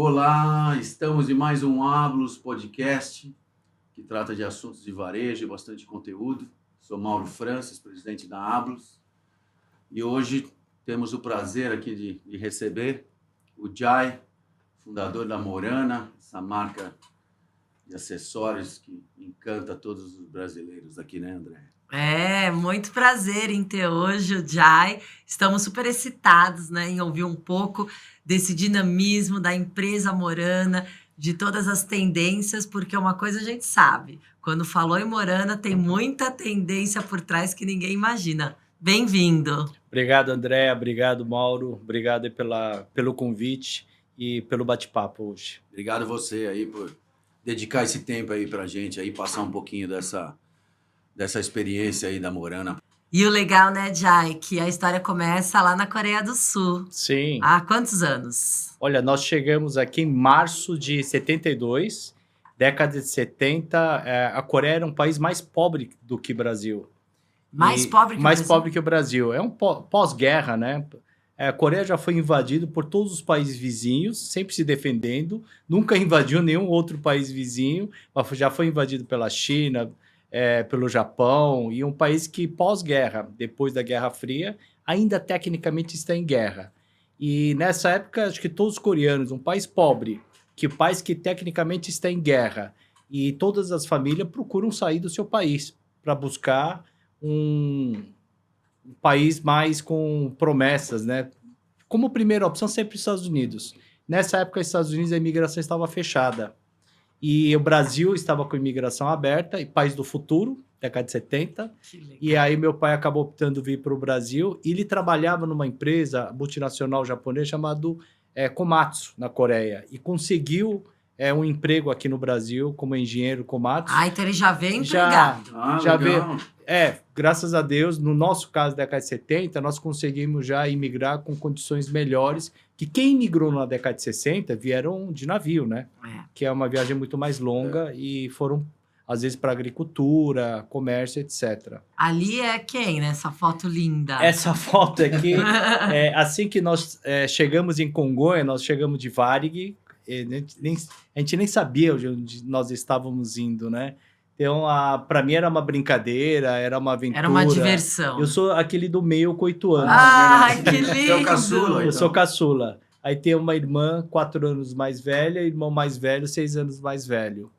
Olá, estamos em mais um Hablos Podcast, que trata de assuntos de varejo e bastante conteúdo. Sou Mauro Francis, presidente da Hablos, e hoje temos o prazer aqui de receber o Jai, fundador da Morana, essa marca de acessórios que encanta todos os brasileiros aqui, né, André? Muito prazer em ter hoje o Jai. Estamos super excitados, né, em ouvir um pouco desse dinamismo da empresa Morana, de todas as tendências, porque uma coisa a gente sabe, quando falou em Morana, tem muita tendência por trás que ninguém imagina. Bem-vindo! Obrigado, André. Obrigado, Mauro. Obrigado aí pelo convite e pelo bate-papo hoje. Obrigado você aí por dedicar esse tempo aí pra gente, aí passar um pouquinho dessa experiência aí da Morana. E o legal, né, Jai, que a história começa lá na Coreia do Sul. Sim. Há quantos anos? Olha, nós chegamos aqui em março de 72, década de 70. A Coreia era um país mais pobre do que o Brasil. Mais pobre que o Mais Brasil? pobre que o Brasil. É um pós-guerra, né? A Coreia já foi invadido por todos os países vizinhos, sempre se defendendo, nunca invadiu nenhum outro país vizinho, mas já foi invadido pela China, pelo Japão, e um país que pós-guerra, depois da Guerra Fria, ainda tecnicamente está em guerra. E nessa época, acho que todos os coreanos, um país pobre, país que tecnicamente está em guerra, e todas as famílias procuram sair do seu país para buscar um país mais com promessas, né? Como primeira opção, sempre os Estados Unidos. Nessa época, os Estados Unidos, a imigração estava fechada. E o Brasil estava com a imigração aberta, e país do futuro, década de 70. E aí meu pai acabou optando vir para o Brasil, e ele trabalhava numa empresa multinacional japonesa chamada Komatsu, na Coreia, e conseguiu um emprego aqui no Brasil como engenheiro Komatsu. Então ele já veio empregado. Já veio. Graças a Deus, no nosso caso, da década de 70, nós conseguimos já imigrar com condições melhores, que quem imigrou na década de 60 vieram de navio, né? Que é uma viagem muito mais longa e foram, às vezes, para agricultura, comércio, etc. Ali é quem, né? Essa foto linda. Essa foto aqui, assim que nós chegamos em Congonha, nós chegamos de Varig, a gente nem sabia onde nós estávamos indo, né? Então, para mim era uma brincadeira, era uma aventura. Era uma diversão. Eu sou aquele do meio com 8 anos. Que lindo! Você é o caçula, então. Eu sou caçula. Aí tem uma irmã 4 anos mais velha, irmão mais velho, 6 anos mais velho.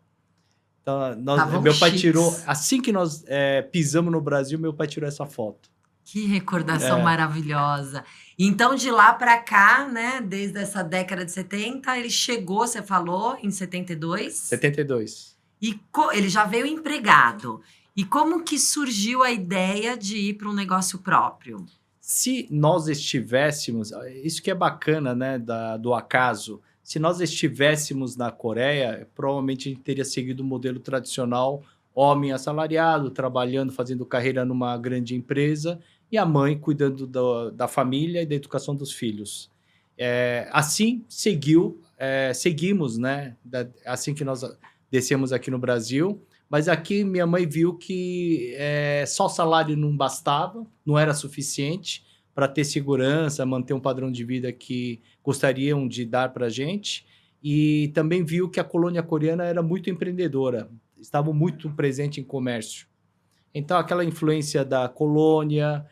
Então, meu pai tirou... Assim que nós pisamos no Brasil, meu pai tirou essa foto. Que recordação maravilhosa. Então, de lá para cá, né, desde essa década de 70, ele chegou, você falou, em 72? 72. E ele já veio empregado. E como que surgiu a ideia de ir para um negócio próprio? Se nós estivéssemos... Isso que é bacana, né, do acaso. Se nós estivéssemos na Coreia, provavelmente a gente teria seguido o modelo tradicional, homem assalariado, trabalhando, fazendo carreira numa grande empresa, e a mãe cuidando da família e da educação dos filhos. Assim seguimos, né, assim que nós descemos aqui no Brasil, mas aqui minha mãe viu que só salário não bastava, não era suficiente para ter segurança, manter um padrão de vida que gostariam de dar para a gente, e também viu que a colônia coreana era muito empreendedora, estava muito presente em comércio. Então, aquela influência da colônia,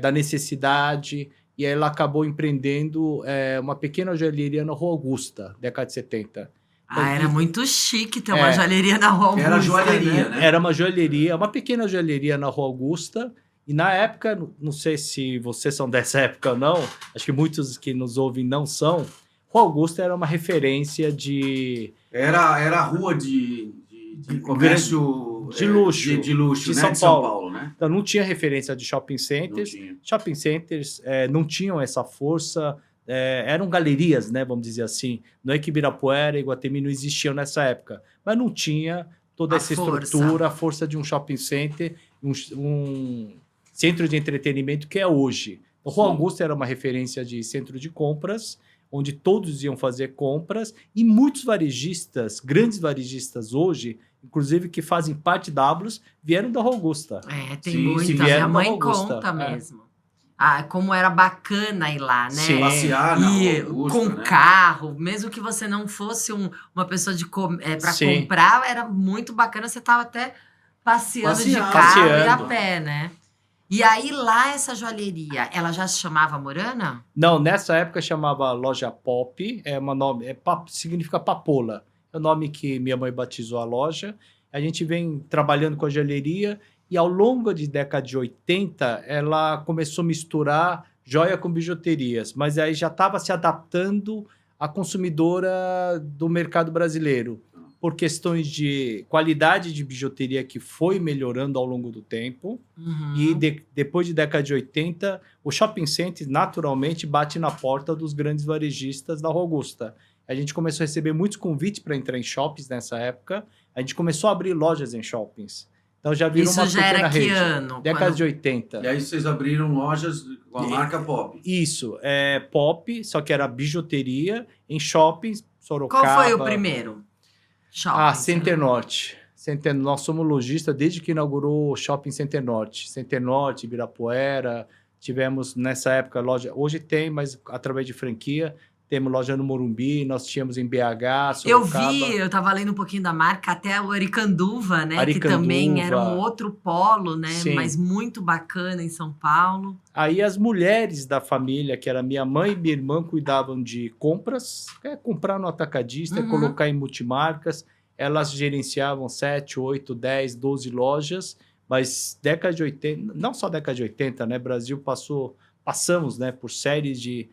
da necessidade, e ela acabou empreendendo uma pequena joalheria na Rua Augusta, década de 70. Era muito chique ter uma joalheria na Rua Augusta. Era joalheria, né? Era uma joalheria, uma pequena joalheria na Rua Augusta. E na época, não sei se vocês são dessa época ou não, acho que muitos que nos ouvem não são. Rua Augusta era uma referência de... Era a rua de comércio de luxo, de luxo, de né? São Paulo, né? Então não tinha referência de shopping centers. Shopping centers não tinham essa força. Eram galerias, né, vamos dizer assim. Não é que Ibirapuera e Iguatemi não existiam nessa época, mas não tinha toda essa estrutura, a força de um shopping center, um centro de entretenimento que é hoje. O Rua Augusta era uma referência de centro de compras, onde todos iam fazer compras, e muitos varejistas, grandes varejistas hoje, inclusive que fazem parte da Hablos, vieram da Rua Augusta. Tem muita, minha mãe conta mesmo. como era bacana ir lá, né? Sim. Passear na E Augusta, com né? carro, mesmo que você não fosse uma pessoa para Sim. comprar, era muito bacana. Você tava até passeando de Passeando. carro e a Passeando. pé, né? E aí lá essa joalheria, ela já se chamava Morana? Não, nessa época chamava Loja Pop, significa papoula. É o nome que minha mãe batizou a loja. A gente vem trabalhando com a joalheria e ao longo da década de 80, ela começou a misturar joia com bijuterias, mas aí já estava se adaptando à consumidora do mercado brasileiro, por questões de qualidade de bijuteria que foi melhorando ao longo do tempo. Uhum. E depois de década de 80, o shopping center naturalmente bate na porta dos grandes varejistas da Rua Augusta. A gente começou a receber muitos convites para entrar em shoppings nessa época. A gente começou a abrir lojas em shoppings. Então já virou Isso uma já pequena era que rede. ano? Década Quando- de 80. E aí vocês abriram lojas com a marca Pop. Isso, pop, só que era bijuteria em shoppings, Sorocaba. Qual foi o primeiro? Shopping. Center Norte. Nós somos lojistas desde que inaugurou o Shopping Center Norte. Center Norte, Ibirapuera. Tivemos nessa época loja. Hoje tem, mas através de franquia. Temos loja no Morumbi, nós tínhamos em BH, Eu Sorocaba. vi, eu tava lendo um pouquinho da marca, até o Aricanduva, né? Aricanduva. Que também era um outro polo, né? Sim. Mas muito bacana em São Paulo. Aí as mulheres da família, que era minha mãe e minha irmã, cuidavam de compras, comprar no atacadista, Uhum. colocar em multimarcas. Elas gerenciavam 7, 8, 10, 12 lojas, mas década de 80, não só década de 80, né? Brasil passamos, né, por séries de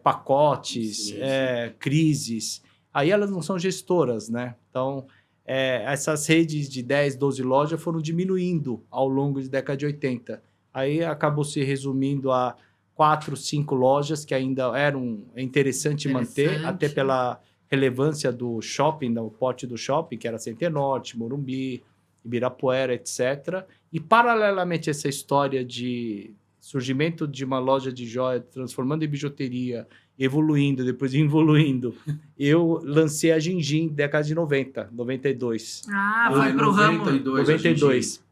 pacotes, Sim, sim. crises. Aí elas não são gestoras, né? Então, essas redes de 10, 12 lojas foram diminuindo ao longo da década de 80. Aí acabou se resumindo a 4, 5 lojas que ainda eram interessante manter, Interessante. até pela relevância do shopping, do porte do shopping, que era Center Norte, Morumbi, Ibirapuera, etc. E, paralelamente a essa história de surgimento de uma loja de joia, transformando em bijuteria, evoluindo, depois involuindo, eu lancei a Gingin, década de 90, 92. Ah, foi pro ramo. 92.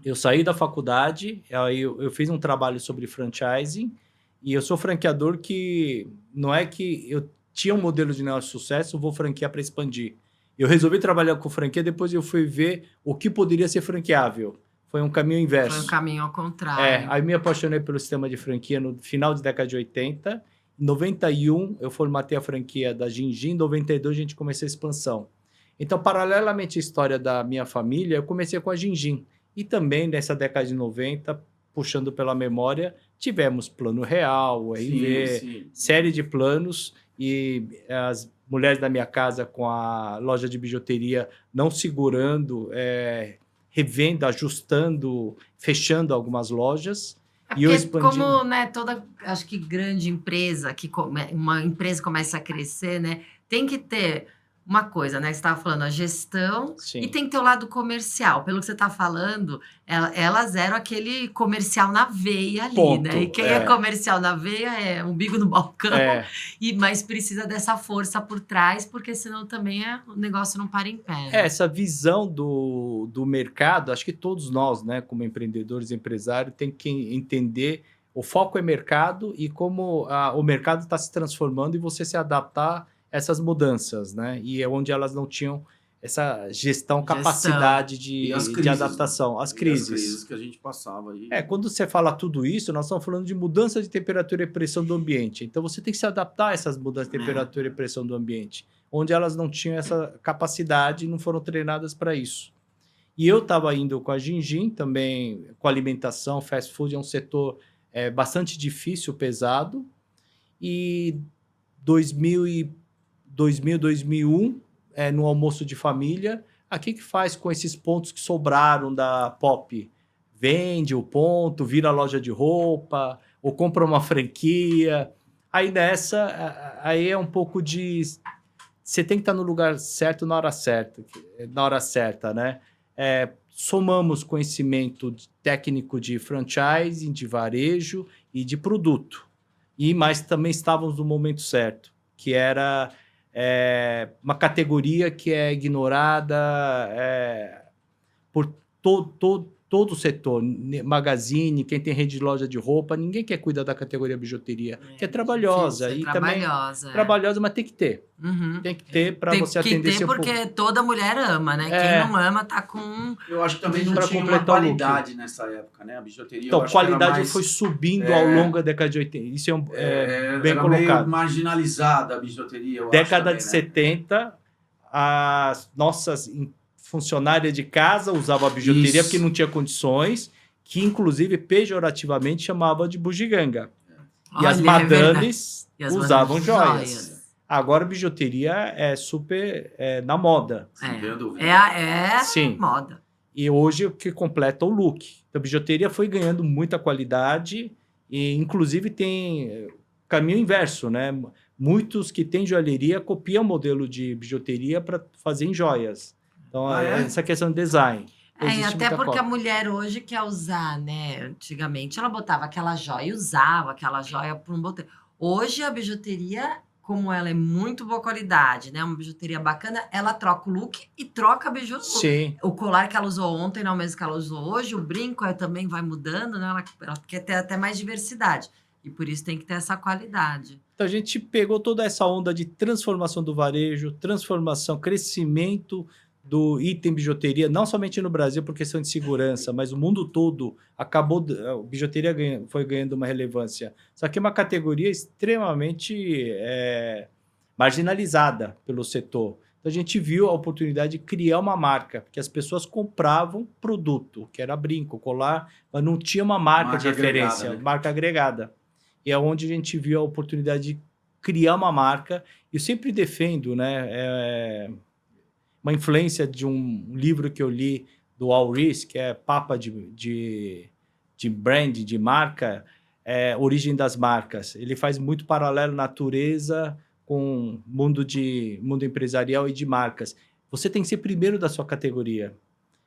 Eu saí da faculdade, aí eu fiz um trabalho sobre franchising, e eu sou franqueador que não é que eu tinha um modelo de negócio de sucesso, vou franquear para expandir. Eu resolvi trabalhar com franquia, depois eu fui ver o que poderia ser franqueável. Foi um caminho inverso. Foi um caminho ao contrário. Aí me apaixonei pelo sistema de franquia no final da década de 80. Em 91, eu formatei a franquia da Gingin. Em 92, a gente começou a expansão. Então, paralelamente à história da minha família, eu comecei com a Gingin. E também, nessa década de 90, puxando pela memória, tivemos Plano Real, RV, série de planos. E as mulheres da minha casa com a loja de bijuteria não segurando, revendo, ajustando, fechando algumas lojas. É porque como, né, toda, acho que grande empresa, uma empresa começa a crescer, né, tem que ter uma coisa, né, você estava falando, a gestão. Sim. E tem que ter o lado comercial. Pelo que você está falando, elas eram aquele comercial na veia ali, Ponto, né? E quem é comercial na veia é umbigo no balcão, mas precisa dessa força por trás, porque senão também o negócio não para em pé. Né? Essa visão do mercado, acho que todos nós, né, como empreendedores, empresários, tem que entender o foco é mercado e como o mercado está se transformando e você se adaptar essas mudanças, né? E é onde elas não tinham essa capacidade de adaptação. As crises. As crises que a gente passava aí. Quando você fala tudo isso, nós estamos falando de mudança de temperatura e pressão do ambiente. Então, você tem que se adaptar a essas mudanças de temperatura e pressão do ambiente, onde elas não tinham essa capacidade e não foram treinadas para isso. E eu estava indo com a Gingin, também com alimentação, fast food, é um setor bastante difícil, pesado. E 2001, no almoço de família, aqui que faz com esses pontos que sobraram da Pop? Vende o ponto, vira loja de roupa, ou compra uma franquia. Aí aí é um pouco de... Você tem que estar no lugar certo na hora certa, né? Somamos conhecimento técnico de franchising, de varejo e de produto. Mas também estávamos no momento certo, que era uma categoria que é ignorada por todo o setor, Magazine, quem tem rede de loja de roupa, ninguém quer cuidar da categoria bijuteria, que é trabalhosa. Difícil, E também trabalhosa. trabalhosa, mas tem que ter. Uhum. Tem que ter para você Tem atender que ter seu porque público. toda mulher ama, né? É. Quem não ama tá com... Eu acho que também não Pra tinha uma completar o look. qualidade nessa época, né? A bijuteria, eu Então, acho que era qualidade mais, foi subindo ao longo da década de 80. Isso bem era colocado. meio marginalizada a bijuteria, eu Década acho de também, né? 70, as nossas funcionárias de casa usavam a bijuteria Isso. porque não tinha condições, que inclusive pejorativamente chamava de bugiganga. E as Olha, é verdade. madames E as usavam madames, joias. Agora a bijuteria é super na moda. Sem dúvida. É Sim. moda. E hoje o que completa o look. Então, a bijuteria foi ganhando muita qualidade e, inclusive, tem caminho inverso, né? Muitos que têm joalheria copiam o modelo de bijuteria para fazer em joias. Então, essa questão de design. E Existe até muita porque cópia. a mulher hoje quer usar, né? Antigamente ela botava aquela joia e usava aquela joia por um bom tempo. Hoje a bijuteria, como ela é muito boa qualidade, né? Uma bijuteria bacana, ela troca o look e troca a biju no look. Sim. O colar que ela usou ontem não é o mesmo que ela usou hoje, o brinco também vai mudando, né? Ela quer ter até mais diversidade. E por isso tem que ter essa qualidade. Então, a gente pegou toda essa onda de transformação do varejo, transformação, crescimento do item bijuteria, não somente no Brasil por questão de segurança, mas o mundo todo acabou, a bijuteria foi ganhando uma relevância. Só que é uma categoria extremamente marginalizada pelo setor. Então a gente viu a oportunidade de criar uma marca, porque as pessoas compravam produto, que era brinco, colar, mas não tinha uma marca de referência, agregada, né? marca agregada. E é onde a gente viu a oportunidade de criar uma marca. Eu sempre defendo, né, uma influência de um livro que eu li do Al Ries, que é Papa de Brand, de marca, Origem das Marcas. Ele faz muito paralelo natureza com mundo empresarial e de marcas. Você tem que ser primeiro da sua categoria.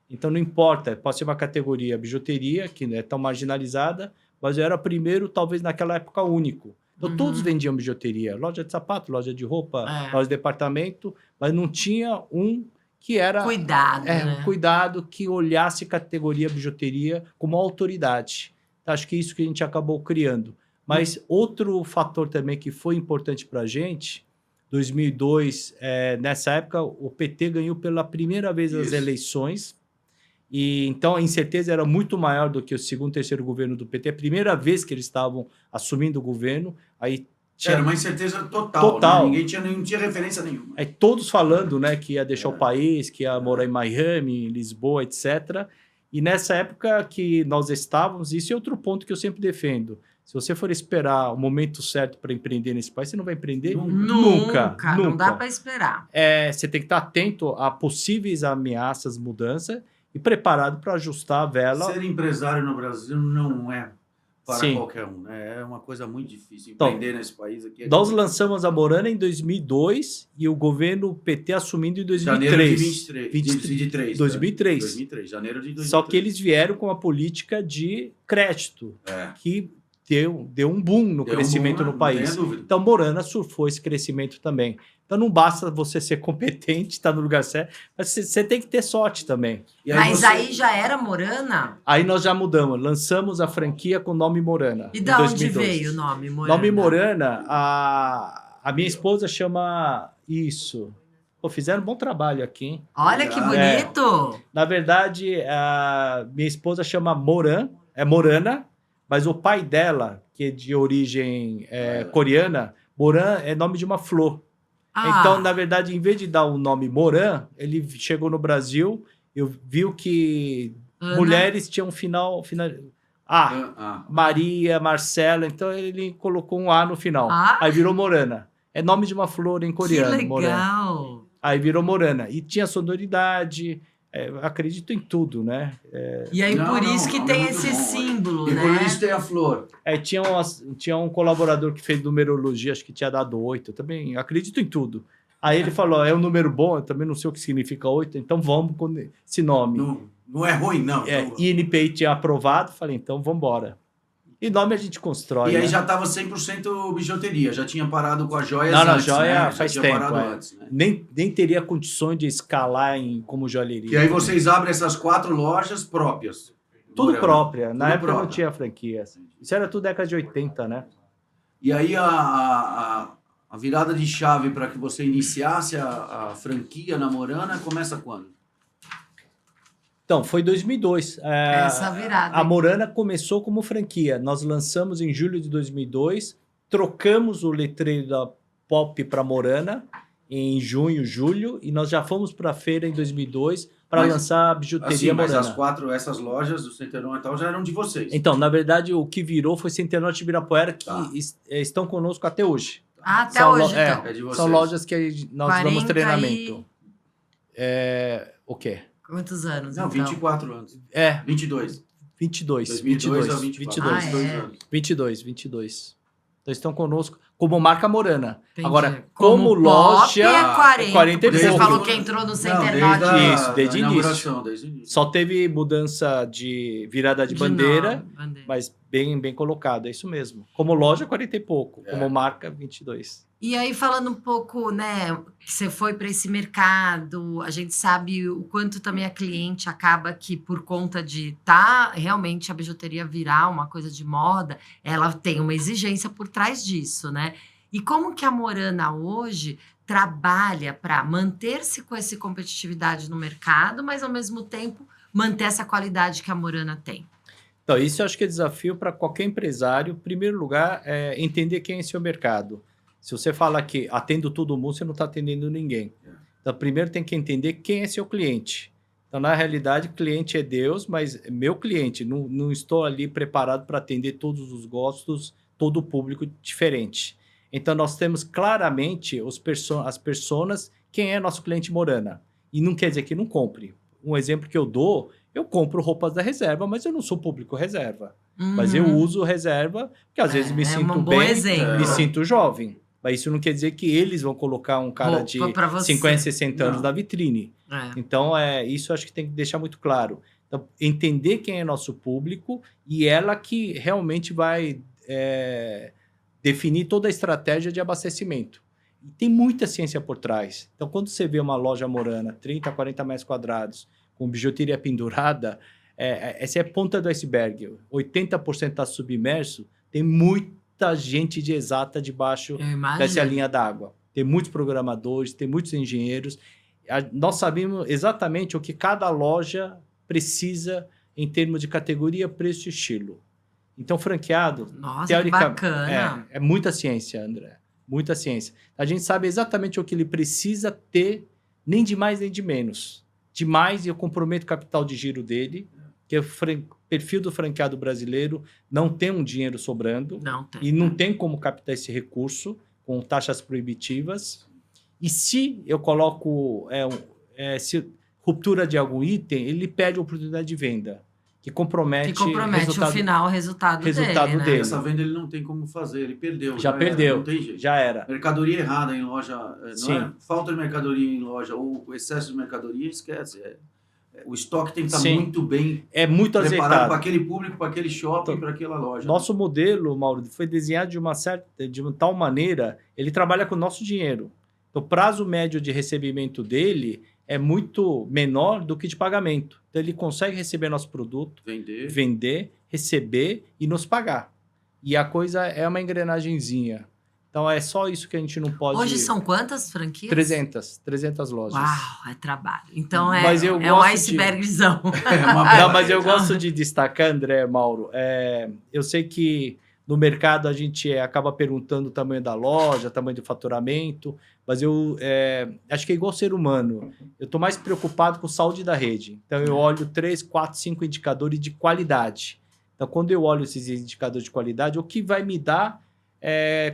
Então não importa, pode ser uma categoria bijuteria, que não é tão marginalizada, mas eu era primeiro, talvez naquela época, único. Então todos vendiam bijuteria, loja de sapato, loja de roupa, loja de departamento, mas não tinha um que era... Cuidado, né? Um cuidado que olhasse categoria bijuteria como autoridade. Então, acho que é isso que a gente acabou criando. Mas outro fator também que foi importante para a gente, 2002, nessa época, o PT ganhou pela primeira vez as eleições, e então a incerteza era muito maior do que o segundo, terceiro governo do PT. A primeira vez que eles estavam assumindo o governo, aí Era uma incerteza total. Né? Não tinha referência nenhuma. Aí todos falando, né, que ia deixar o país, que ia morar em Miami, em Lisboa, etc. E nessa época que nós estávamos, isso é outro ponto que eu sempre defendo. Se você for esperar o momento certo para empreender nesse país, você não vai empreender nunca. Não dá para esperar. Você tem que estar atento a possíveis ameaças, mudança, e preparado para ajustar a vela. Ser empresário no Brasil não é para qualquer um, né? É uma coisa muito difícil. Empreender nesse país aqui. Nós lançamos a Morana em 2002 e o governo PT assumindo em 2003. Janeiro de 2003. Janeiro de 2003. Só que eles vieram com uma política de crédito, que deu um boom no crescimento no país. Então, Morana surfou esse crescimento também. Então, não basta você ser competente, estar no lugar certo, mas você tem que ter sorte também. Mas aí já era Morana? Aí nós já mudamos, lançamos a franquia com o nome Morana. E da onde veio o nome Morana? Nome Morana, a minha esposa chama isso. Pô, fizeram um bom trabalho aqui, hein? Olha que bonito! Na verdade, a minha esposa chama Morana, mas o pai dela, que é de origem coreana, Moran é nome de uma flor. Então, na verdade, em vez de dar o nome Moran, ele chegou no Brasil e viu que mulheres tinham final Maria, Marcela, então ele colocou um A no final. Aí virou Morana. É nome de uma flor em coreano. Que legal! Morana. Aí virou Morana. E tinha sonoridade... acredito em tudo, né? E aí por isso que tem esse símbolo, né? E por isso tem a flor. Tinha um colaborador que fez numerologia, acho que tinha dado 8, eu também acredito em tudo. Aí ele falou, é um número bom, eu também não sei o que significa 8, então vamos com esse nome. Não é ruim, não. INPI tinha aprovado, falei, então vamos embora. E nome a gente constrói. E aí já estava 100% bijuteria, já tinha parado com as joias antes. Não, joia faz tempo. Antes, né? Nem teria condições de escalar como joalheria. E aí vocês abrem essas 4 lojas próprias. Tudo Morana. própria. Na Tudo época não própria. tinha franquias. Isso era tudo década de 80, né? E aí a virada de chave para que você iniciasse a franquia na Morana começa quando? Então, foi 2002. Essa virada. A Morana começou como franquia. Nós lançamos em julho de 2002, trocamos o letreiro da Pop para Morana em junho, julho, e nós já fomos para a feira em 2002 para Mas, lançar a bijuteria Assim, mas Morana. essas lojas do Centenon e tal já eram de vocês. Então, na verdade, o que virou foi Centenon de Ibirapuera, que Tá. estão conosco até hoje. Até São hoje, lo- então. É de vocês. São lojas que nós 40 damos e- treinamento. O quê? Quantos anos, Não, então? 24 anos. 22. 2002 a 24. 22. Ah, 22 é. anos. 22. Então estão conosco como marca Morana. Entendi. Agora, como loja, é 40. 40 e Porque você pouco. falou que entrou no Não, Centenário. Isso, desde o inauguração, desde o início. só teve mudança de virada de bandeira, nome, bandeira. mas bem colocado, é isso mesmo. Como loja, 40 e pouco. É. Como marca, 22. E aí, falando um pouco, né, que você foi para esse mercado, a gente sabe o quanto também a cliente acaba que, por conta de realmente a bijuteria virar uma coisa de moda, ela tem uma exigência por trás disso, né? E como que a Morana hoje trabalha para manter-se com essa competitividade no mercado, mas ao mesmo tempo manter essa qualidade que a Morana tem? Então, isso eu acho que é desafio para qualquer empresário. Em primeiro lugar, é entender quem é seu mercado. Se você fala que atendo todo mundo, você não está atendendo ninguém. Então, primeiro tem que entender quem é seu cliente. Então, na realidade, cliente é Deus, mas meu cliente, não estou ali preparado para atender todos os gostos, todo o público diferente. Então, nós temos claramente as personas, quem é nosso cliente Morana. E não quer dizer que não compre. Um exemplo que eu dou, eu compro roupas da reserva, mas eu não sou público reserva. Mas eu uso reserva, porque às vezes me sinto um bom bem, exemplo. me sinto jovem. Mas isso não quer dizer que eles vão colocar um cara Roupa de pra você. 50, 60 anos Não. na vitrine. É. Então, isso eu acho que tem que deixar muito claro. Então, entender quem é nosso público e ela que realmente vai definir toda a estratégia de abastecimento. E tem muita ciência por trás. Então, quando você vê uma loja Morana, 30, 40 metros quadrados, com bijuteria pendurada, essa é a ponta do iceberg. 80% está submerso, tem muita gente de exata debaixo Eu imagino. dessa linha d'água. Tem muitos programadores, tem muitos engenheiros. Nós sabemos exatamente o que cada loja precisa em termos de categoria, preço e estilo. Então, franqueado, Nossa, que bacana. é muita ciência, André. Muita ciência. A gente sabe exatamente o que ele precisa ter, nem de mais nem de menos. De mais, eu comprometo o capital de giro dele, que é o perfil do franqueado brasileiro não tem um dinheiro sobrando. Não tem. E não tem como captar esse recurso com taxas proibitivas. E se eu coloco ruptura de algum item, ele perde a oportunidade de venda, que compromete o resultado dele, né? dele. Essa venda ele não tem como fazer, ele perdeu. Já era, perdeu, não tem jeito. já era. Mercadoria errada em loja, não Sim. é? Falta de mercadoria em loja ou excesso de mercadoria, esquece. O estoque tem que estar Sim. muito bem É muito preparado azeitado. para aquele público, para aquele shopping, para aquela loja. Nosso modelo, Mauro, foi desenhado de uma tal maneira, ele trabalha com o nosso dinheiro. Então, o prazo médio de recebimento dele é muito menor do que de pagamento. Então, ele consegue receber nosso produto, vender, receber e nos pagar. E a coisa é uma engrenagenzinha. Então, é só isso que a gente não pode... Hoje são quantas franquias? 300 lojas. Uau, é trabalho. Então, Mas eu um gosto icebergzão. Não, mas eu gosto de destacar, André, Mauro. Eu sei que no mercado a gente acaba perguntando o tamanho da loja, tamanho do faturamento, mas eu acho que é igual ser humano. Eu estou mais preocupado com a saúde da rede. Então, eu olho 3, 4, 5 indicadores de qualidade. Então, quando eu olho esses indicadores de qualidade, o que vai me dar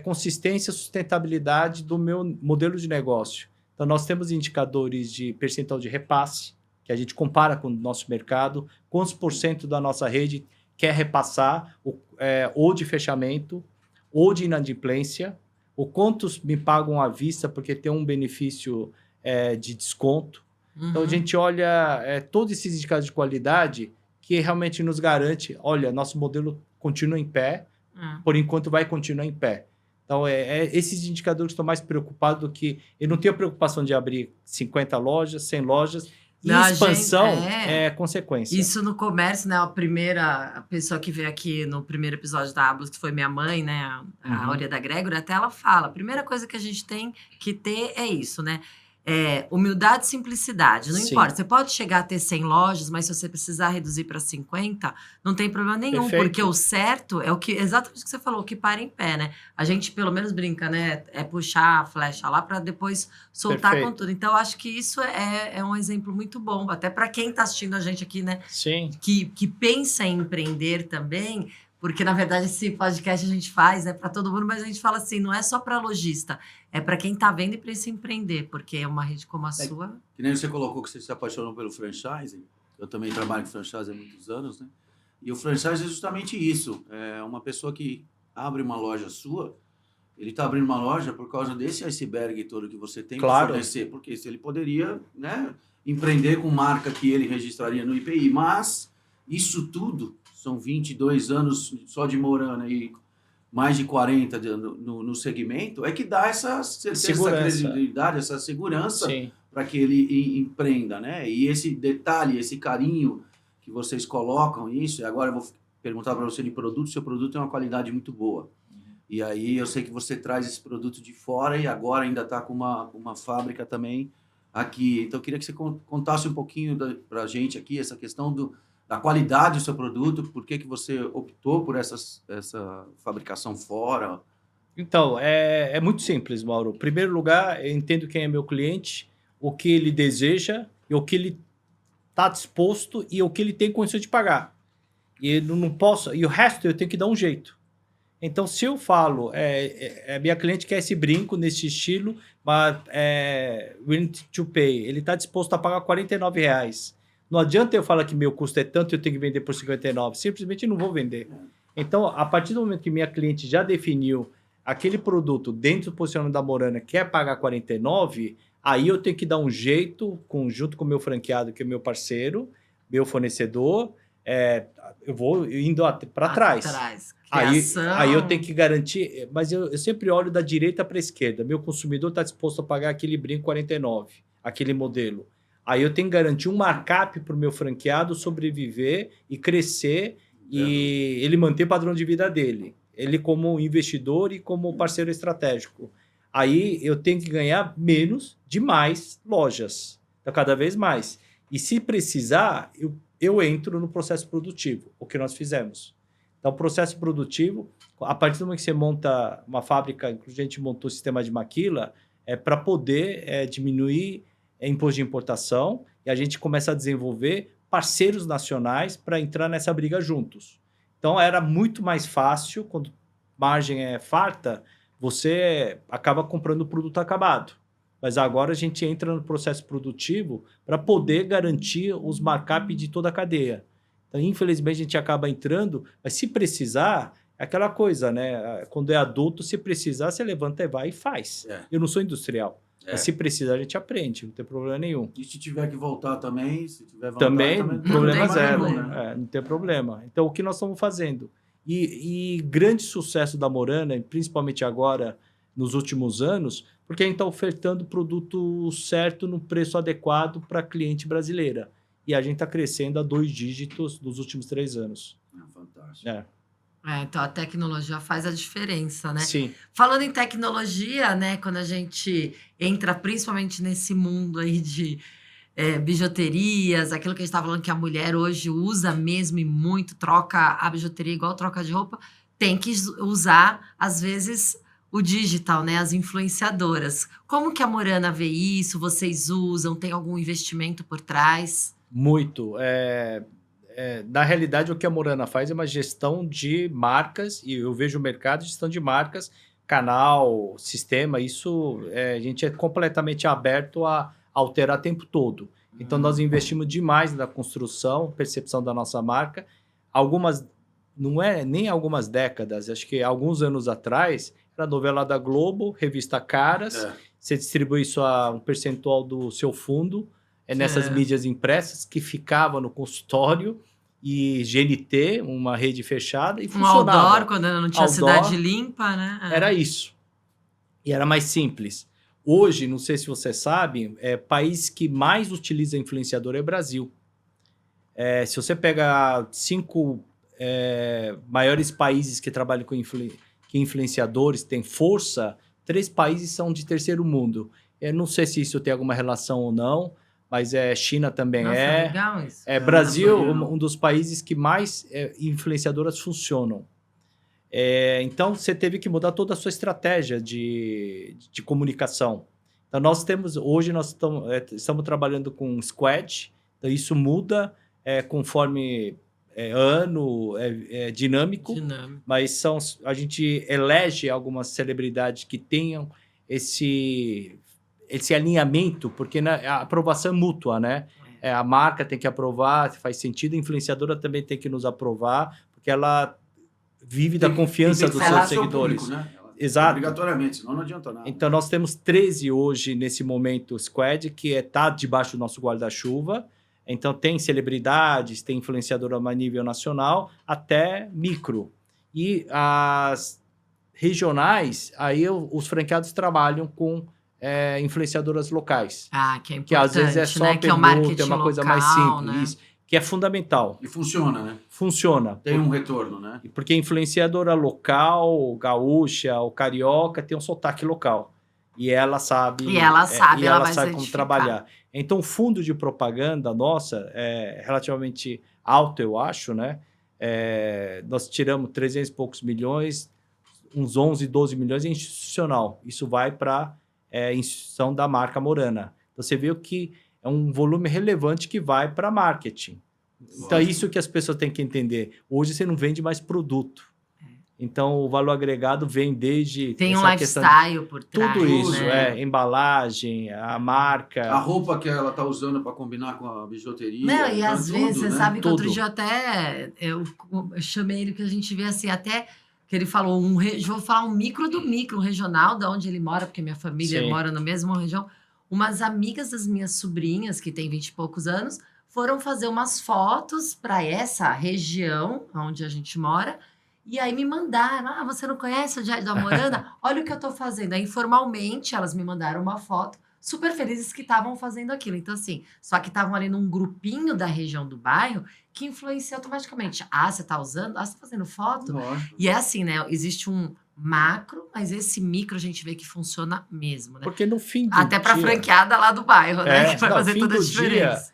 consistência e sustentabilidade do meu modelo de negócio. Então, nós temos indicadores de percentual de repasse, que a gente compara com o nosso mercado, quantos % da nossa rede quer repassar, ou de fechamento, ou de inadimplência, ou quantos me pagam à vista porque tem um benefício de desconto. Então, a gente olha todos esses indicadores de qualidade que realmente nos garante, olha, nosso modelo continua em pé, por enquanto vai continuar em pé. Então, esses indicadores que estão mais preocupados do que... Eu não tenho preocupação de abrir 50 lojas, 100 lojas E Não, a expansão gente- é consequência. Isso no comércio, né? A pessoa que veio aqui no primeiro episódio da Ablus, que foi minha mãe, né? A Uhum. Aurea da Gregor, até ela fala: a primeira coisa que a gente tem que ter é isso, né? Humildade e simplicidade. Não Sim. importa. Você pode chegar a ter 100 lojas, mas se você precisar reduzir para 50, não tem problema nenhum. Perfeito. Porque o certo é exatamente o que você falou, o que para em pé, né? A gente pelo menos brinca, né? É puxar a flecha lá para depois soltar Perfeito. com tudo. Então, eu acho que isso é um exemplo muito bom, até para quem está assistindo a gente aqui, né? Sim. Que pensa em empreender também, porque na verdade esse podcast a gente faz para todo mundo, mas a gente fala assim, não é só para lojista, é para quem está vendo e pensa em empreender, porque é uma rede como a sua. Que nem você colocou que você se apaixonou pelo franchising. Eu também trabalho com franchise há muitos anos, né? E o franchise é justamente isso. É uma pessoa que abre uma loja sua, ele está abrindo uma loja por causa desse iceberg todo que você tem Claro. que fornecer. Porque se ele poderia, né, empreender com marca que ele registraria no IPI. Mas isso tudo, são 22 anos só de Morana e mais de 40 no segmento, é que dá essa certeza, essa credibilidade, essa segurança Sim. para que ele empreenda, né? E esse detalhe, esse carinho que vocês colocam isso, e agora eu vou perguntar para você de produto, seu produto tem uma qualidade muito boa. E aí eu sei que você traz esse produto de fora e agora ainda está com uma fábrica também aqui. Então eu queria que você contasse um pouquinho para a gente aqui essa questão da qualidade do seu produto, por que você optou por essa fabricação fora. Então, é muito simples, Mauro. Em primeiro lugar, eu entendo quem é meu cliente, o que ele deseja, e o que ele está disposto e o que ele tem condição de pagar. E eu não posso, e o resto eu tenho que dar um jeito. Então, se eu falo, minha cliente quer esse brinco nesse estilo, mas willing to pay, ele está disposto a pagar R$49. Não adianta eu falar que meu custo é tanto e eu tenho que vender por 59. Simplesmente não vou vender. Então, a partir do momento que minha cliente já definiu aquele produto dentro do posicionamento da Morana, quer pagar 49, aí eu tenho que dar um jeito, junto com o meu franqueado, que é meu parceiro, meu fornecedor, eu vou indo para trás. Aí eu tenho que garantir, mas eu sempre olho da direita para a esquerda. Meu consumidor está disposto a pagar aquele brinco 49, aquele modelo. Aí eu tenho que garantir um markup para o meu franqueado sobreviver e crescer e ele manter o padrão de vida dele. Ele como investidor e como parceiro estratégico. Aí eu tenho que ganhar menos de mais lojas, então, cada vez mais. E se precisar, eu entro no processo produtivo, o que nós fizemos. Então, o processo produtivo, a partir do momento que você monta uma fábrica, inclusive a gente montou o sistema de maquila, para poder diminuir imposto de importação, e a gente começa a desenvolver parceiros nacionais para entrar nessa briga juntos. Então, era muito mais fácil, quando margem é farta, você acaba comprando o produto acabado. Mas agora a gente entra no processo produtivo para poder garantir os markup de toda a cadeia. Então, infelizmente, a gente acaba entrando, mas se precisar, é aquela coisa, né? Quando é adulto, se precisar, você levanta e vai e faz. Eu não sou industrial. Mas se precisar, a gente aprende, não tem problema nenhum. E se tiver que voltar também, se tiver vontade, também problema não tem zero. problema. Não tem problema. Então, o que nós estamos fazendo? E grande sucesso da Morana, principalmente agora, nos últimos anos, porque a gente está ofertando o produto certo no preço adequado para a cliente brasileira. E a gente está crescendo a 2 dígitos nos últimos 3 anos. Fantástico. Então a tecnologia faz a diferença, né? Sim. Falando em tecnologia, né? Quando a gente entra principalmente nesse mundo aí de bijuterias, aquilo que a gente estava falando que a mulher hoje usa mesmo e muito, troca a bijuteria igual troca de roupa, tem que usar, às vezes, o digital, né? As influenciadoras. Como que a Morana vê isso? Vocês usam? Tem algum investimento por trás? Muito. Na realidade, o que a Morana faz é uma gestão de marcas, e eu vejo o mercado de gestão de marcas, canal, sistema, isso a gente é completamente aberto a alterar o tempo todo. Então, nós investimos demais na construção, percepção da nossa marca. Não é nem algumas décadas, acho que alguns anos atrás, era novela da Globo, revista Caras, você distribui isso a um percentual do seu fundo, nessas mídias impressas, que ficava no consultório, e GNT, uma rede fechada, e funcionava. Outdoor, quando não tinha cidade limpa, né? Era isso. E era mais simples. Hoje, não sei se você sabe, país que mais utiliza influenciador é o Brasil. Se você pega 5 maiores países que trabalham com que influenciadores, têm força, 3 países são de terceiro mundo. Eu não sei se isso tem alguma relação ou não, mas China também Nossa, legal isso. Brasil, não sabia, não. um dos países que mais influenciadoras funcionam. Então, você teve que mudar toda a sua estratégia de comunicação. Então, hoje nós estamos trabalhando com squad, então isso muda conforme ano, dinâmico, mas a gente elege algumas celebridades que tenham esse alinhamento, porque a aprovação é mútua, né? A marca tem que aprovar, se faz sentido, a influenciadora também tem que nos aprovar, porque ela vive da confiança dos seus seguidores. Público, né? Exato. Obrigatoriamente, senão não adianta nada. Então, nós temos 13 hoje, nesse momento, squad, que está debaixo do nosso guarda-chuva. Então, tem celebridades, tem influenciadora a nível nacional, até micro. E as regionais, aí os franqueados trabalham com influenciadoras locais. Que é importante, que às vezes é só né? Que é o marketing uma coisa local, mais simples, né? isso, que é fundamental. E funciona, né? Funciona. Tem um retorno, né? Porque a influenciadora local, gaúcha, ou carioca, tem um sotaque local. E ela sabe, ela sabe como identificar. trabalhar. Então, o fundo de propaganda nossa é relativamente alto, eu acho, né? Nós tiramos 300 e poucos milhões, uns 11, 12 milhões é institucional. Isso vai para a instituição da marca Morana. Então, você vê que é um volume relevante que vai para marketing. Então, é isso que as pessoas têm que entender. Hoje, você não vende mais produto. Então, o valor agregado vem desde... Tem um lifestyle por trás. Tudo isso, né? Embalagem, a marca... A roupa que ela está usando para combinar com a bijuteria. Não, e às vezes, você sabe que outro Tudo. dia até... Eu chamei ele, que a gente vê assim, até... Que ele falou, vou falar um micro do micro, um regional, da onde ele mora, porque minha família Sim. mora na mesma região. Umas amigas das minhas sobrinhas, que têm 20 e poucos anos, foram fazer umas fotos para essa região onde a gente mora. E aí me mandaram, você não conhece o Jai da Morana? Olha o que eu tô fazendo. Aí, informalmente, elas me mandaram uma foto, super felizes que estavam fazendo aquilo. Então, assim, só que estavam ali num grupinho da região do bairro que influencia automaticamente. Você tá usando? Você tá fazendo foto? Lógico. E é assim, né? Existe um macro, mas esse micro a gente vê que funciona mesmo, né? Porque no fim do Até pra dia, franqueada lá do bairro, né? Que vai fazer fim toda a do diferença.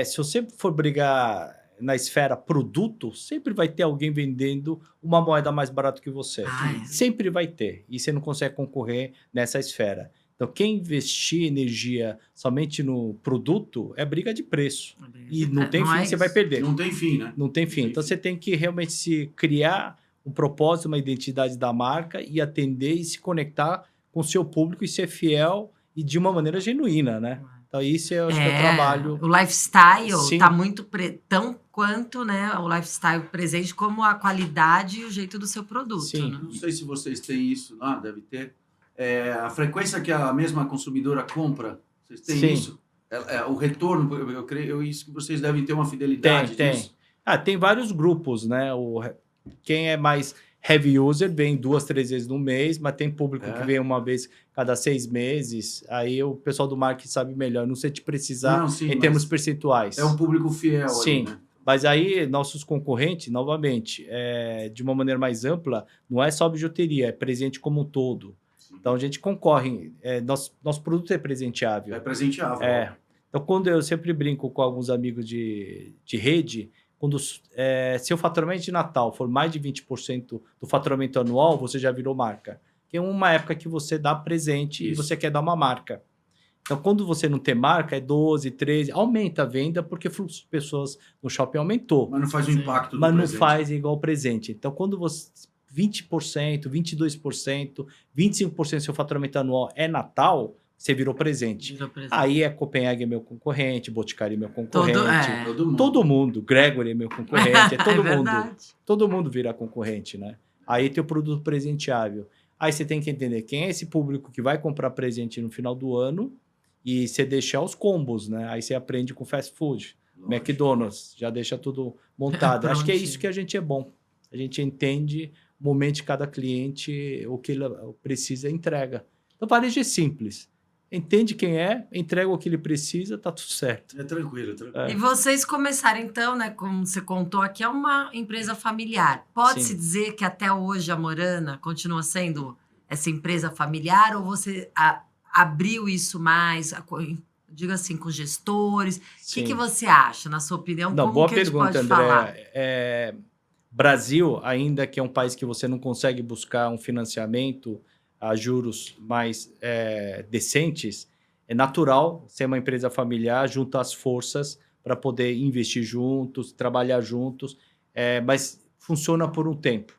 se você for brigar na esfera produto, sempre vai ter alguém vendendo uma moeda mais barata que você. Sempre vai ter. E você não consegue concorrer nessa esfera. Então, quem investir energia somente no produto é briga de preço. E não tem fim, você vai perder. Não tem fim, né? Não tem fim. Então, você tem que realmente se criar um propósito, uma identidade da marca e atender e se conectar com o seu público e ser fiel e de uma maneira genuína, né? Então, isso eu acho que é o trabalho. O lifestyle Sim. tá muito tão quanto, né, o lifestyle presente, como a qualidade e o jeito do seu produto. Sim. Né? Não sei se vocês têm isso lá, deve ter. A frequência que a mesma consumidora compra, vocês têm Sim. isso? O retorno, eu creio isso que vocês devem ter uma fidelidade disso. Tem vários grupos, né? Quem é mais heavy user vem 2, 3 vezes no mês, mas tem público que vem uma vez cada 6 meses. Aí o pessoal do marketing sabe melhor. Não sei te precisar em termos percentuais. É um público fiel. Sim. Ali, né? Mas aí, nossos concorrentes, novamente, de uma maneira mais ampla, não é só bijuteria, é presente como um todo. Então, a gente concorre. Nosso produto é presenteável. É presenteável. Então, quando eu sempre brinco com alguns amigos de rede, se o faturamento de Natal for mais de 20% do faturamento anual, você já virou marca. Que é uma época que você dá presente e você quer dar uma marca. Então, quando você não tem marca, é 12, 13, aumenta a venda porque o fluxo de pessoas no shopping aumentou. Mas não faz o impacto do Mas presente. não faz igual o presente. Então, quando você 20%, 22%, 25% do seu faturamento anual é Natal, você virou presente. Aí Copenhague é meu concorrente, Boticário é meu concorrente. Todo mundo. Gregory é meu concorrente. É todo mundo. Todo mundo vira concorrente, né? Aí tem o produto presenteável. Aí você tem que entender quem é esse público que vai comprar presente no final do ano e você deixar os combos, né? Aí você aprende com fast food, McDonald's, já deixa tudo montado. Acho que é isso que a gente é bom. A gente entende o momento de cada cliente, o que ele precisa, entrega. Então, varejo é simples. Entende quem é, entrega o que ele precisa, tá tudo certo. É tranquilo, tranquilo. E vocês começaram, então, né? Como você contou aqui, é uma empresa familiar. Pode-se Sim. dizer que até hoje a Morana continua sendo essa empresa familiar ou você abriu isso mais, diga assim, com gestores? O Sim. que você acha, na sua opinião? Não, Como boa que a gente pergunta, pode André. falar? Brasil, ainda que é um país que você não consegue buscar um financiamento a juros mais decentes, é natural ser uma empresa familiar, juntar as forças para poder investir juntos, trabalhar juntos, mas funciona por um tempo.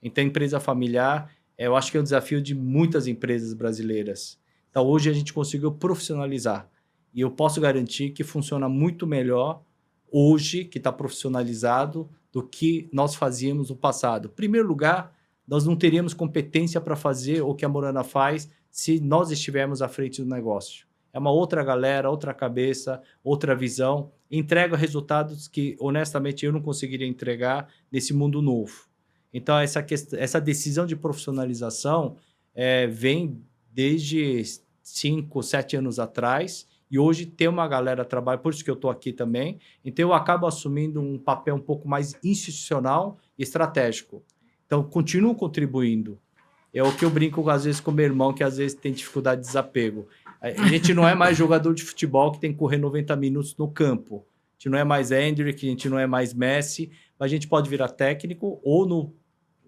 Então, empresa familiar, eu acho que é um desafio de muitas empresas brasileiras. Então, hoje a gente conseguiu profissionalizar. E eu posso garantir que funciona muito melhor hoje, que está profissionalizado, do que nós fazíamos no passado. Em primeiro lugar, nós não teríamos competência para fazer o que a Morana faz se nós estivermos à frente do negócio. É uma outra galera, outra cabeça, outra visão. Entrega resultados que, honestamente, eu não conseguiria entregar nesse mundo novo. Então, essa decisão de profissionalização vem desde 5, 7 anos atrás, e hoje tem uma galera trabalha, por isso que eu estou aqui também. Então, eu acabo assumindo um papel um pouco mais institucional e estratégico. Então, continuo contribuindo. É o que eu brinco às vezes com meu irmão, que às vezes tem dificuldade de desapego. A gente não é mais jogador de futebol que tem que correr 90 minutos no campo. A gente não é mais Hendrick, a gente não é mais Messi, mas a gente pode virar técnico ou, no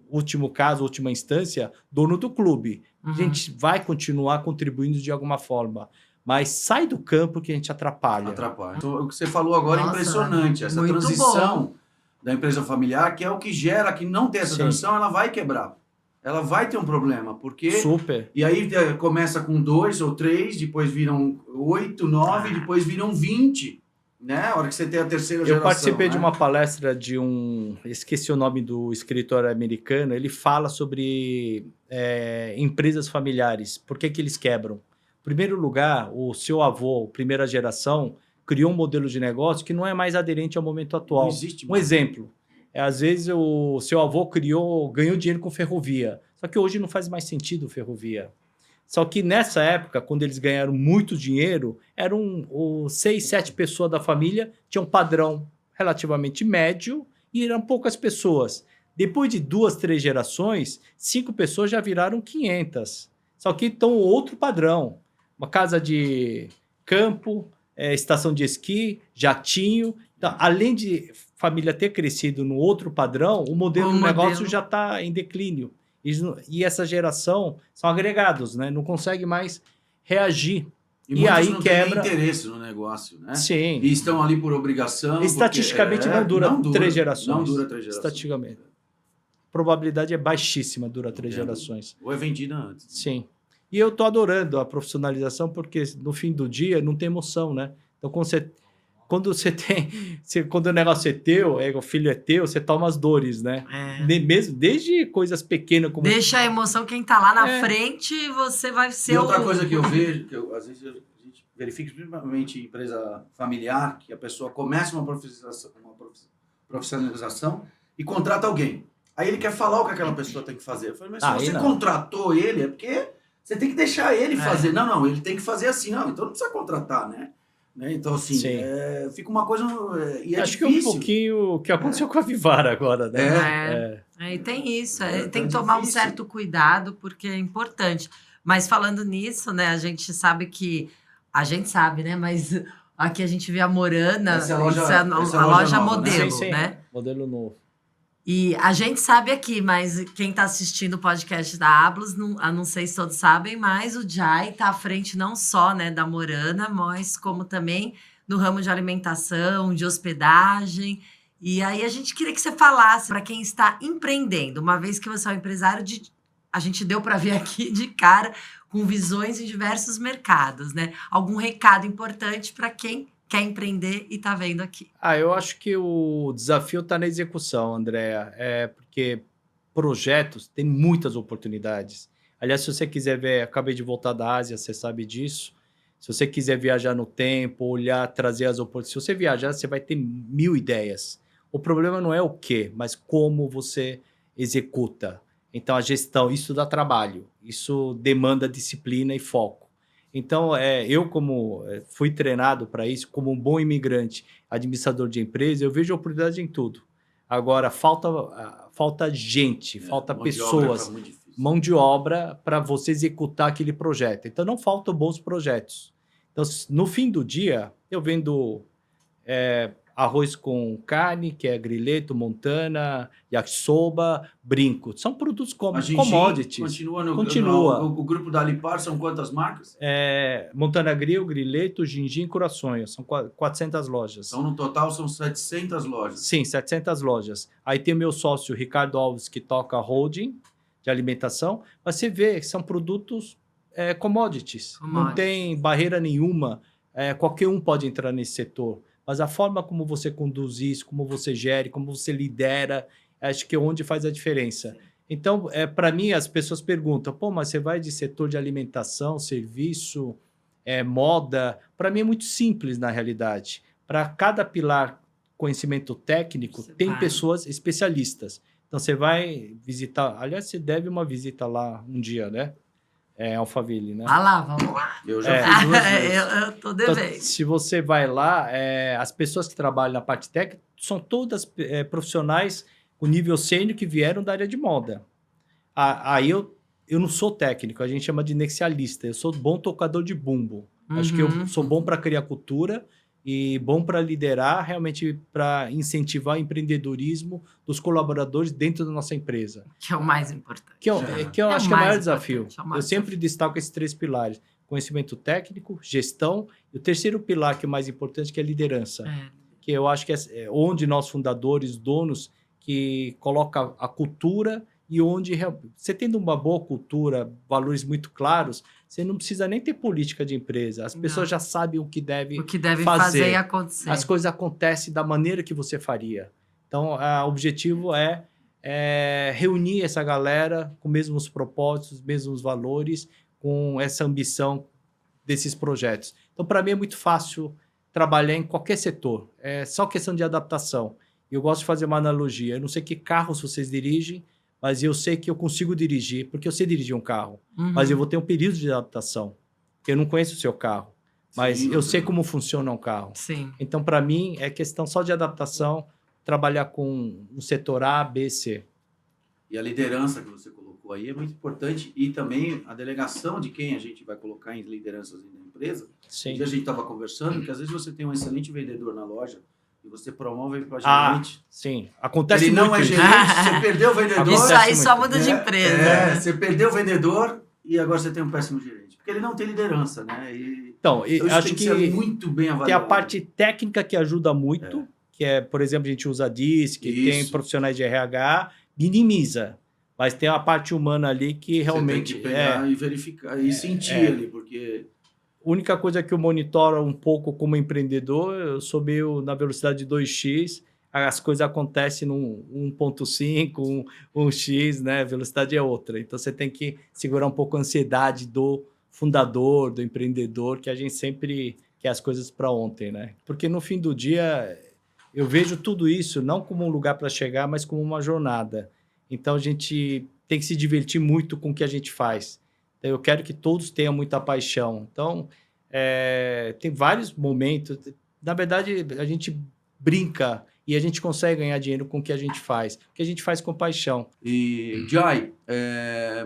último caso, última instância, dono do clube. A gente vai continuar contribuindo de alguma forma. Mas sai do campo que a gente atrapalha. Então, o que você falou agora é impressionante. Essa transição da empresa familiar, que é o que gera, que não tem essa transição, ela vai quebrar. Ela vai ter um problema, porque... Super. E aí começa com 2 ou 3, depois viram 8, 9, depois viram 20, né? A hora que você tem a terceira geração. Eu participei de uma palestra de esqueci o nome do escritor americano, ele fala sobre empresas familiares, por que eles quebram. Em primeiro lugar, o seu avô, primeira geração, criou um modelo de negócio que não é mais aderente ao momento atual. Não existe mais. Um exemplo, às vezes o seu avô ganhou dinheiro com ferrovia, só que hoje não faz mais sentido ferrovia. Só que nessa época, quando eles ganharam muito dinheiro, eram 6, 7 pessoas da família, tinham um padrão relativamente médio e eram poucas pessoas. Depois de 2, 3 gerações, 5 pessoas já viraram 500. Só que estão outro padrão. Uma casa de campo, estação de esqui, jatinho. Então, além de família ter crescido no outro padrão, o modelo do negócio já está em declínio. E essa geração são agregados, né? Não consegue mais reagir. E aí não quebra. Tem interesse no negócio, né? Sim. E estão ali por obrigação. Estatisticamente não dura 3 gerações. Não dura 3 gerações. Estatisticamente. A probabilidade é baixíssima, dura 3 gerações. Ou é vendida antes. Sim. E eu tô adorando a profissionalização porque no fim do dia não tem emoção, né? Então quando o negócio é teu, o filho é teu, você toma as dores, né? Mesmo desde coisas pequenas como deixa a emoção quem tá lá na frente, você vai ser E outra coisa que eu vejo, às vezes a gente verifica, principalmente em empresa familiar, que a pessoa começa uma profissionalização e contrata alguém. Aí ele quer falar o que aquela pessoa tem que fazer. Eu falei, mas se você contratou ele, é porque você tem que deixar ele fazer. Não, ele tem que fazer assim. Não, então não precisa contratar, né? Então, assim, fica uma coisa... E é acho difícil. que é um pouquinho o que aconteceu com a Vivara agora, né? E tem isso. Tem que tomar um certo cuidado, porque é importante. Mas falando nisso, né? A gente sabe, né? Mas aqui a gente vê a Morana, a loja modelo, né? né? Modelo novo. E a gente sabe aqui, mas quem está assistindo o podcast da Ablus, não sei se todos sabem, mas o Jai está à frente não só, né, da Morana, mas como também no ramo de alimentação, de hospedagem. E aí a gente queria que você falasse para quem está empreendendo, uma vez que você é um empresário a gente deu para ver aqui de cara, com visões em diversos mercados, né? Algum recado importante para quem quer empreender e está vendo aqui? Eu acho que o desafio está na execução, Andréa. Porque projetos tem muitas oportunidades. Aliás, se você quiser ver, acabei de voltar da Ásia, você sabe disso. Se você quiser viajar no tempo, olhar, trazer as oportunidades. Se você viajar, você vai ter 1000 ideias. O problema não é o quê, mas como você executa. Então, a gestão, isso dá trabalho, isso demanda disciplina e foco. Então, eu fui treinado para isso, como um bom imigrante, administrador de empresa, eu vejo oportunidade em tudo. Agora, falta gente, falta pessoas, mão de obra para você executar aquele projeto. Então, não faltam bons projetos. Então, no fim do dia, eu vendo arroz com carne, que é grileto, montana, yakisoba, brinco. São produtos commodities. Continua. O grupo da Alipar são quantas marcas? Montana Grill, grileto, gingim, corações. São 400 lojas. Então, no total, são 700 lojas. Sim, 700 lojas. Aí tem o meu sócio, Ricardo Alves, que toca holding de alimentação. Mas você vê que são produtos commodities. Não tem barreira nenhuma. Qualquer um pode entrar nesse setor. Mas a forma como você conduz isso, como você gere, como você lidera, acho que é onde faz a diferença. Sim. Então, para mim, as pessoas perguntam, mas você vai de setor de alimentação, serviço, moda? Para mim é muito simples, na realidade. Para cada pilar conhecimento técnico, tem pessoas especialistas. Então, você vai visitar... Aliás, você deve uma visita lá um dia, né? Alphaville, né? Lá, vamos lá. Eu já fiz 2 vezes. Eu tô devendo. Então, se você vai lá, as pessoas que trabalham na parte técnica são todas profissionais com nível sênior que vieram da área de moda. Aí eu não sou técnico, a gente chama de nexialista. Eu sou bom tocador de bumbo. Acho que eu sou bom para criar cultura e bom para liderar, realmente para incentivar o empreendedorismo dos colaboradores dentro da nossa empresa. Que é o mais importante. Que eu acho que é o maior desafio. Eu sempre destaco esses 3 pilares. Conhecimento técnico, gestão, e o terceiro pilar, que é o mais importante, que é liderança. Que eu acho que é onde nós, fundadores, donos, que coloca a cultura e onde você tendo uma boa cultura, valores muito claros, você não precisa nem ter política de empresa. As pessoas já sabem o que devem fazer e acontecer. As coisas acontecem da maneira que você faria. Então, o objetivo é reunir essa galera com os mesmos propósitos, os mesmos valores, com essa ambição desses projetos. Então, para mim, é muito fácil trabalhar em qualquer setor. É só questão de adaptação. Eu gosto de fazer uma analogia. Eu não sei que carros vocês dirigem, mas eu sei que eu consigo dirigir, porque eu sei dirigir um carro. Mas eu vou ter um período de adaptação. Eu não conheço o seu carro, mas eu sei como funciona um carro. Sim. Então, para mim, é questão só de adaptação, trabalhar com um setor A, B, C. E a liderança que você colocou aí é muito importante, e também a delegação de quem a gente vai colocar em lideranças da empresa. Sim. E a gente estava conversando que às vezes você tem um excelente vendedor na loja, e você promove ele para gerente. Sim. Acontece ele muito. Ele não é gerente, você perdeu o vendedor. Isso aí só muda de empresa. Você perdeu o vendedor e agora você tem um péssimo gerente. Porque ele não tem liderança, né? Então, acho que ser muito bem avaliado. Tem a parte técnica que ajuda muito, que é, por exemplo, a gente usa DISC, tem profissionais de RH, minimiza. Mas tem a parte humana ali que realmente... Você tem que pegar e verificar e sentir ali, porque... A única coisa que eu monitoro um pouco como empreendedor, eu sou meio na velocidade de 2x, as coisas acontecem no 1.5, 1x, né? A velocidade é outra. Então, você tem que segurar um pouco a ansiedade do fundador, do empreendedor, que a gente sempre quer as coisas para ontem, né? Porque no fim do dia, eu vejo tudo isso não como um lugar para chegar, mas como uma jornada. Então, a gente tem que se divertir muito com o que a gente faz. Então, eu quero que todos tenham muita paixão. Então, tem vários momentos. Na verdade, a gente brinca e a gente consegue ganhar dinheiro com o que a gente faz. O que a gente faz com paixão. E, Jai,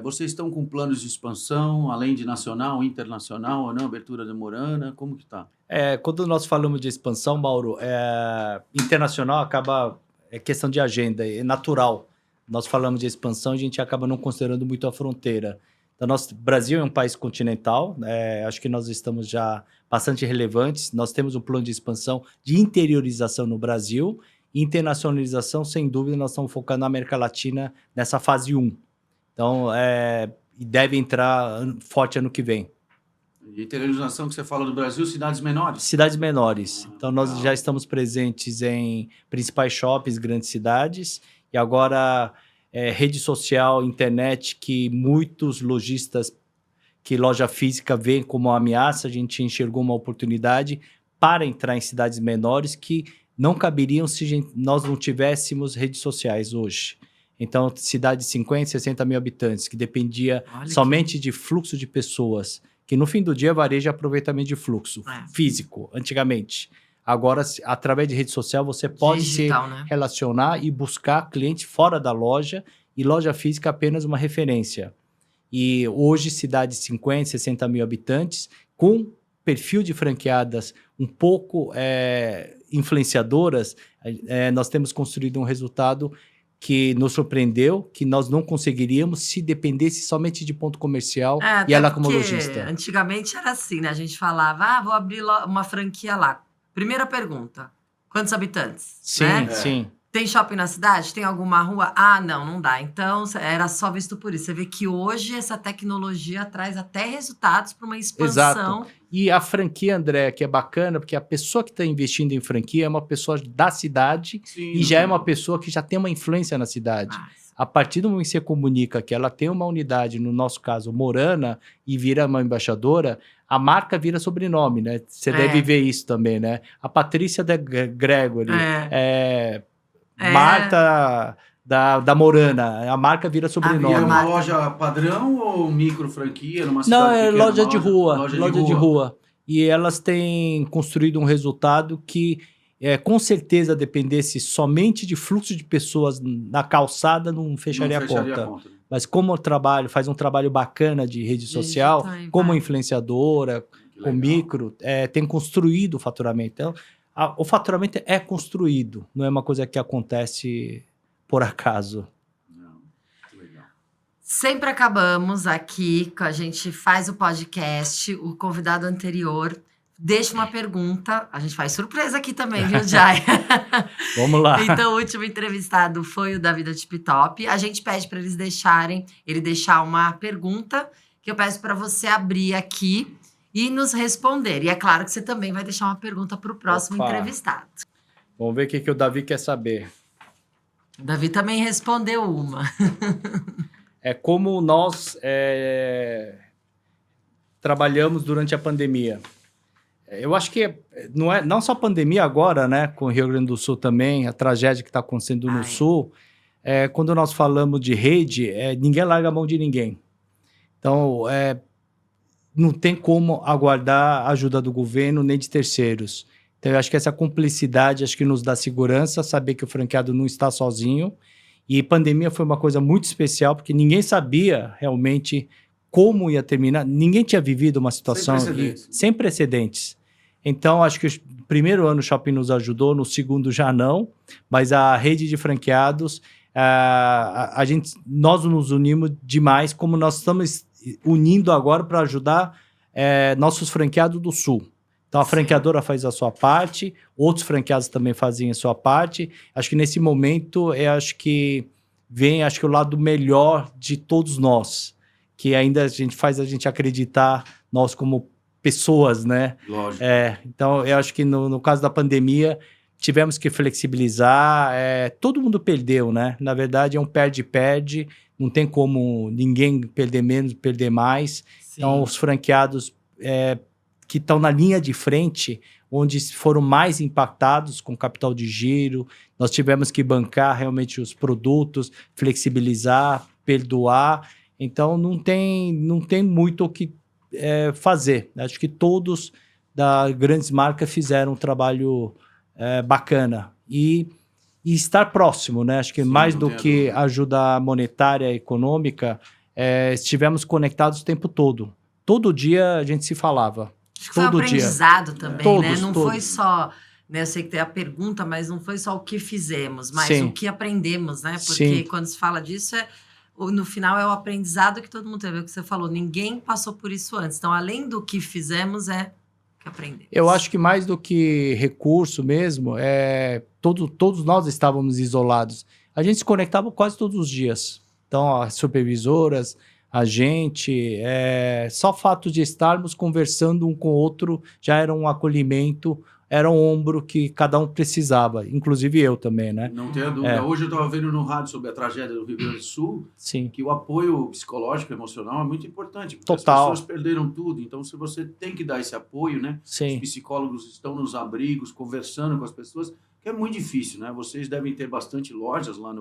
vocês estão com planos de expansão, além de nacional, internacional ou não? Abertura demorando? Como que está? Quando nós falamos de expansão, Mauro, internacional acaba... É questão de agenda, é natural. Nós falamos de expansão, a gente acaba não considerando muito a fronteira. Então, Brasil é um país continental, acho que nós estamos já bastante relevantes. Nós temos um plano de expansão de interiorização no Brasil e internacionalização, sem dúvida, nós estamos focando na América Latina nessa fase 1. Então, deve entrar forte ano que vem. E interiorização que você fala do Brasil, cidades menores? Cidades menores. Então, nós já estamos presentes em principais shoppings, grandes cidades, e agora... rede social, internet, que muitos lojistas que loja física veem como uma ameaça, a gente enxergou uma oportunidade para entrar em cidades menores que não caberiam se nós não tivéssemos redes sociais hoje. Então, cidade de 50, 60 mil habitantes, que dependia Olha somente de fluxo de pessoas, que no fim do dia varejo é aproveitamento de fluxo físico, antigamente. Agora, através de rede social, você pode digital, se né? relacionar e buscar cliente fora da loja, e loja física é apenas uma referência. E hoje, cidade de 50, 60 mil habitantes, com perfil de franqueadas um pouco influenciadoras, nós temos construído um resultado que nos surpreendeu, que nós não conseguiríamos se dependesse somente de ponto comercial e Até ela como porque lojista. antigamente era assim, né? A gente falava, vou abrir uma franquia lá. Primeira pergunta, quantos habitantes? Sim, Né? sim. Tem shopping na cidade? Tem alguma rua? Ah, não dá. Então, era só visto por isso. Você vê que hoje essa tecnologia traz até resultados para uma expansão. Exato. E a franquia, André, que é bacana, porque a pessoa que está investindo em franquia é uma pessoa da cidade e já é uma pessoa que já tem uma influência na cidade. A partir do momento que você comunica que ela tem uma unidade, no nosso caso, Morana, e vira uma embaixadora, a marca vira sobrenome, né? Você deve ver isso também, né? A Patrícia de Gregory, Marta da Morana, a marca vira sobrenome. E é uma loja padrão ou micro franquia numa cidade Não, é pequena? loja de rua. Loja de rua. rua. E elas têm construído um resultado que, com certeza, dependesse somente de fluxo de pessoas na calçada, não fecharia a conta. Mas como faz um trabalho bacana de rede social, como influenciadora, com micro, tem construído o faturamento. Então, o faturamento é construído, não é uma coisa que acontece por acaso. Sempre acabamos aqui, a gente faz o podcast, o convidado anterior deixa uma pergunta, a gente faz surpresa aqui também, viu, Jai? Vamos lá. Então, o último entrevistado foi o Davi da Tip Top. A gente pede para ele deixar uma pergunta, que eu peço para você abrir aqui e nos responder. E é claro que você também vai deixar uma pergunta para o próximo entrevistado. Vamos ver o que o Davi quer saber. O Davi também respondeu uma. É como nós trabalhamos durante a pandemia. Eu acho que não só a pandemia agora, né, com o Rio Grande do Sul também, a tragédia que está acontecendo no Sul, quando nós falamos de rede, ninguém larga a mão de ninguém. Então, não tem como aguardar a ajuda do governo nem de terceiros. Então, eu acho que essa cumplicidade acho que nos dá segurança, saber que o franqueado não está sozinho. E pandemia foi uma coisa muito especial, porque ninguém sabia realmente como ia terminar. Ninguém tinha vivido uma situação sem precedentes. Então, acho que o primeiro ano o shopping nos ajudou, no segundo já não, mas a rede de franqueados, nós nos unimos demais, como nós estamos unindo agora para ajudar nossos franqueados do Sul. Então, a franqueadora faz a sua parte, outros franqueados também fazem a sua parte. Acho que nesse momento, vem o lado melhor de todos nós, que ainda faz a gente acreditar, nós como pessoas, né? Lógico. Então, eu acho que no caso da pandemia, tivemos que flexibilizar, todo mundo perdeu, né? Na verdade, é um perde-perde, não tem como ninguém perder menos, perder mais. Sim. Então, os franqueados que estão na linha de frente, onde foram mais impactados com capital de giro, nós tivemos que bancar realmente os produtos, flexibilizar, perdoar. Então, não tem muito o que fazer. Acho que todos das grandes marcas fizeram um trabalho bacana. E estar próximo, né? Acho que mais do que ajuda monetária, econômica, estivemos conectados o tempo todo. Todo dia a gente se falava. Acho que foi um aprendizado também, né? Não foi só, né? Eu sei que tem a pergunta, mas não foi só o que fizemos, mas o que aprendemos, né? Porque quando se fala disso, no final é o aprendizado que todo mundo teve. É o que você falou, ninguém passou por isso antes. Então, além do que fizemos, que aprendemos. Eu acho que mais do que recurso mesmo, todos nós estávamos isolados. A gente se conectava quase todos os dias. Então, as supervisoras, a gente, só o fato de estarmos conversando um com o outro já era um acolhimento, era um ombro que cada um precisava, inclusive eu também, né? Não tenha dúvida. Hoje eu estava vendo no rádio sobre a tragédia do Rio Grande do Sul, que o apoio psicológico e emocional é muito importante, porque as pessoas perderam tudo. Então, se você tem que dar esse apoio, né? Os psicólogos estão nos abrigos, conversando com as pessoas, que é muito difícil, né? Vocês devem ter bastante lojas lá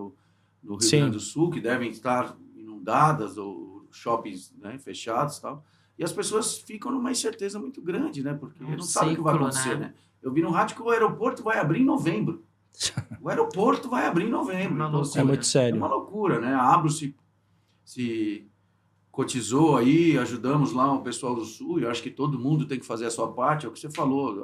no Rio Sim. Grande do Sul, que devem estar inundadas ou shoppings, né, fechados e tal. E as pessoas ficam numa incerteza muito grande, né? Porque não sabem o que vai ciclo, acontecer, né? né? Eu vi no rádio que o aeroporto vai abrir em novembro. O aeroporto vai abrir em novembro. Uma Então, loucura. É muito é sério. uma loucura, né? A Ablo se cotizou aí, ajudamos lá o pessoal do Sul, e eu acho que todo mundo tem que fazer a sua parte, é o que você falou,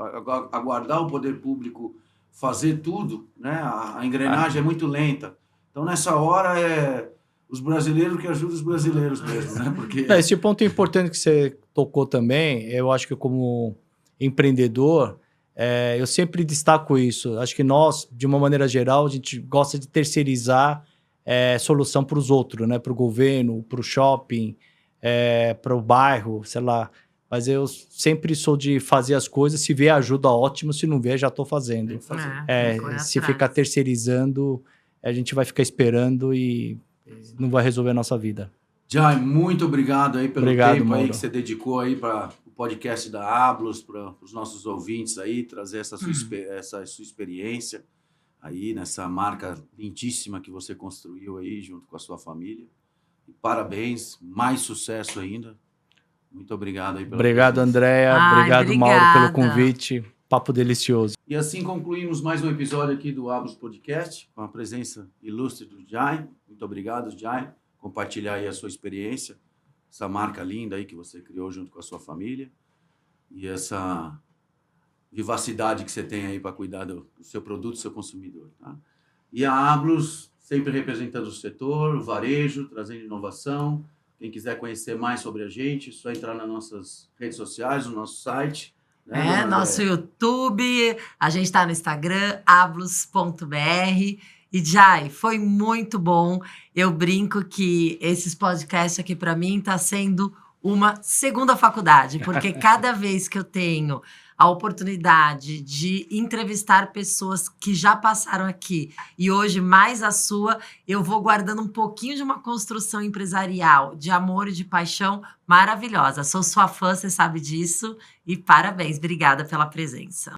aguardar o poder público fazer tudo, né? A engrenagem é muito lenta. Então, nessa hora, os brasileiros que ajudam os brasileiros mesmo, né? Porque... Esse ponto importante que você tocou também, eu acho que como empreendedor, eu sempre destaco isso. Acho que nós, de uma maneira geral, a gente gosta de terceirizar solução para os outros, né? Para o governo, para o shopping, para o bairro, sei lá. Mas eu sempre sou de fazer as coisas. Se vier ajuda, ótimo. Se não vier, já estou fazendo. Tem que fazer. Tem que correr Se atrás. ficar terceirizando, a gente vai ficar esperando e não vai resolver a nossa vida. Jai, muito obrigado aí pelo Obrigado, tempo aí Mauro. que você dedicou aí para o podcast da Ablos, para os nossos ouvintes aí, trazer essa sua experiência aí nessa marca lindíssima que você construiu aí junto com a sua família. E parabéns, mais sucesso ainda. Muito obrigado aí pela Obrigado, presença. Andréia. Ai, Obrigado, Mauro, pelo obrigada. convite. Papo delicioso. E assim concluímos mais um episódio aqui do Ablos Podcast, com a presença ilustre do Jai. Muito obrigado, Jai. Compartilhar aí a sua experiência, essa marca linda aí que você criou junto com a sua família e essa vivacidade que você tem aí para cuidar do seu produto, do seu consumidor. Tá? E a Ablos, sempre representando o setor, o varejo, trazendo inovação. Quem quiser conhecer mais sobre a gente, é só entrar nas nossas redes sociais, no nosso site. Né, dona Nosso Andréia? YouTube, a gente está no Instagram, ablos.br. E Jai, foi muito bom. Eu brinco que esses podcasts aqui para mim tá sendo uma segunda faculdade, porque cada vez que eu tenho a oportunidade de entrevistar pessoas que já passaram aqui e hoje mais a sua, eu vou guardando um pouquinho de uma construção empresarial, de amor e de paixão maravilhosa. Sou sua fã, você sabe disso, e parabéns. Obrigada pela presença.